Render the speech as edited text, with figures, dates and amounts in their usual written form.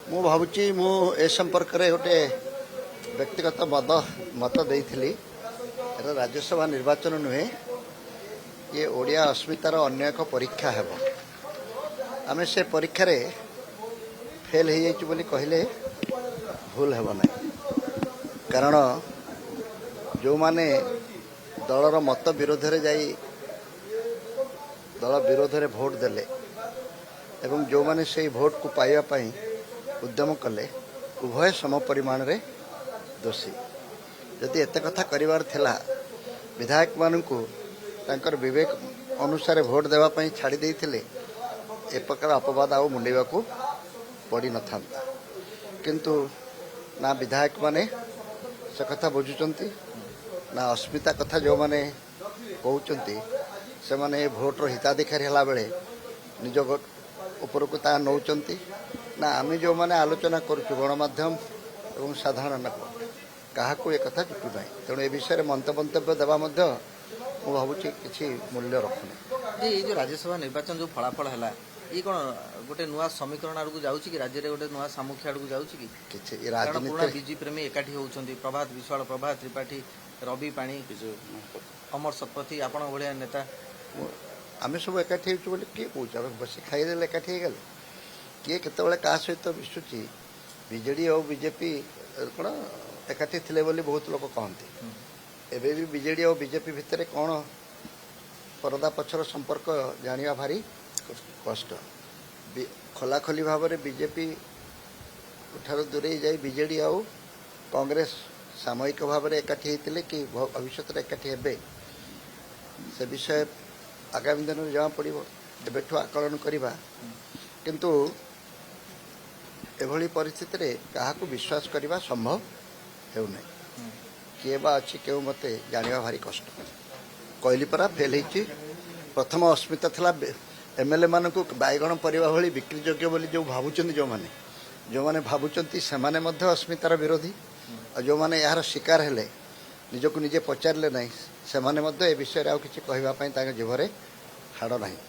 ମୁଁ ଭାବୁଛି ମୁଁ ଏ ସମ୍ପର୍କରେ ଗୋଟେ ବ୍ୟକ୍ତିଗତ ମତ ଦେଇଥିଲି। ଏଟା ରାଜ୍ୟସଭା ନିର୍ବାଚନ ନୁହେଁ, ଇଏ ଓଡ଼ିଆ ଅସ୍ମିତାର ଅନ୍ୟ ଏକ ପରୀକ୍ଷା ହେବ। ଆମେ ସେ ପରୀକ୍ଷାରେ ଫେଲ୍ ହେଇଯାଇଛୁ ବୋଲି କହିଲେ ଭୁଲ ହେବ ନାହିଁ। କାରଣ ଯେଉଁମାନେ ଦଳର ମତ ବିରୋଧରେ ଯାଇ ଦଳ ବିରୋଧରେ ଭୋଟ ଦେଲେ ଏବଂ ଯେଉଁମାନେ ସେହି ଭୋଟକୁ ପାଇବା ପାଇଁ ଉଦ୍ୟମ କଲେ, ଉଭୟ ସମ ପରିମାଣରେ ଦୋଷୀ। ଯଦି ଏତେ କଥା କରିବାର ଥିଲା, ବିଧାୟକମାନଙ୍କୁ ତାଙ୍କର ବିବେକ ଅନୁସାରେ ଭୋଟ ଦେବା ପାଇଁ ଛାଡ଼ି ଦେଇଥିଲେ ଏ ପ୍ରକାର ଅପବାଦ ଆଉ ମୁଣ୍ଡେଇବାକୁ ପଡ଼ିନଥାନ୍ତା। କିନ୍ତୁ ନା ବିଧାୟକମାନେ ସେ କଥା ବୁଝୁଛନ୍ତି, ନା ଅସ୍ମିତା କଥା ଯେଉଁମାନେ କହୁଛନ୍ତି ସେମାନେ ଏ ଭୋଟର ହିତାଧିକାରୀ ହେଲାବେଳେ ନିଜ ଉପରକୁ ତାହା ନେଉଛନ୍ତି, ନା ଆମେ ଯେଉଁମାନେ ଆଲୋଚନା କରୁଛୁ ଗଣମାଧ୍ୟମ ଏବଂ ସାଧାରଣ ଲୋକ କାହାକୁ ଏ କଥା ଜୁଟୁ ନାହିଁ। ତେଣୁ ଏ ବିଷୟରେ ମନ୍ତବ୍ୟ ଦେବା ମଧ୍ୟ ମୁଁ ଭାବୁଛି କିଛି ମୂଲ୍ୟ ରଖୁନି। ଏଇ ଯେଉଁ ରାଜ୍ୟସଭା ନିର୍ବାଚନ ଯେଉଁ ଫଳାଫଳ ହେଲା, ଇଏ କ'ଣ ଗୋଟେ ନୂଆ ସମୀକରଣ ଆଡ଼କୁ ଯାଉଛି କି? ରାଜ୍ୟରେ ଗୋଟେ ନୂଆ ସାମୁଖ୍ୟ ଆଡ଼କୁ ଯାଉଛି କି? କିଛି କାରଣ ପୁରୁଣା ରାଜନୀତି ବିଜେପି ପ୍ରେମୀ ଏକାଠି ହେଉଛନ୍ତି। ପ୍ରଭାତ ବିଶ୍ୱାଳ, ପ୍ରଭାତ ତ୍ରିପାଠୀ, ରବି ପାଣି, ଅମର ଶତପଥୀ, ଆପଣଙ୍କ ଭଳିଆ ନେତା। ଆମେ ସବୁ ଏକାଠି ହେଉଛୁ ବୋଲି କିଏ କହୁଛୁ? ଆମେ ବସି ଖାଇଦେଲେ ଏକାଠି ହେଇଗଲେ। କିଏ କେତେବେଳେ କାହା ସହିତ ମିଶୁଛି? ବିଜେଡ଼ି ଆଉ ବିଜେପି କ'ଣ ଏକାଠି ଥିଲେ ବୋଲି ବହୁତ ଲୋକ କହନ୍ତି। ଏବେ ବି ବିଜେଡ଼ି ଆଉ ବିଜେପି ଭିତରେ କ'ଣ ପରଦା ପଛର ସମ୍ପର୍କ ଜାଣିବା ଭାରି କଷ୍ଟ। ଖୋଲାଖୋଲି ଭାବରେ ବିଜେପି ଠାରୁ ଦୂରେଇ ଯାଇ ବିଜେଡ଼ି ଆଉ କଂଗ୍ରେସ ସାମୟିକ ଭାବରେ ଏକାଠି ହେଇଥିଲେ କି ଭବିଷ୍ୟତରେ ଏକାଠି ହେବେ, ସେ ବିଷୟ ଆଗାମୀ ଦିନରେ ଜଣାପଡ଼ିବ। ଏବେଠୁ ଆକଳନ କରିବା। କିନ୍ତୁ ଏଭଳି ପରିସ୍ଥିତିରେ କାହାକୁ ବିଶ୍ୱାସ କରିବା ସମ୍ଭବ ହେଉନାହିଁ। କିଏ ବା ଅଛି କେଉଁ ମତେ ଜାଣିବା ଭାରି କଷ୍ଟ। କହିଲି ପରା ଫେଲ୍ ହେଇଛି। ପ୍ରଥମ ଅସ୍ମିତା ଥିଲା ଏମ୍ଏଲ୍ଏ ମାନଙ୍କୁ ବାଇଗଣ ପରିବା ଭଳି ବିକ୍ରି ଯୋଗ୍ୟ ବୋଲି ଯେଉଁମାନେ ଭାବୁଛନ୍ତି ସେମାନେ ମଧ୍ୟ ଅସ୍ମିତାର ବିରୋଧୀ। ଆଉ ଯେଉଁମାନେ ଏହାର ଶିକାର ହେଲେ, ନିଜକୁ ନିଜେ ପଚାରିଲେ ନାହିଁ, ସେମାନେ ମଧ୍ୟ ଏ ବିଷୟରେ ଆଉ କିଛି କହିବା ପାଇଁ ତାଙ୍କ ଜିଭରେ ହାଡ଼ ନାହିଁ।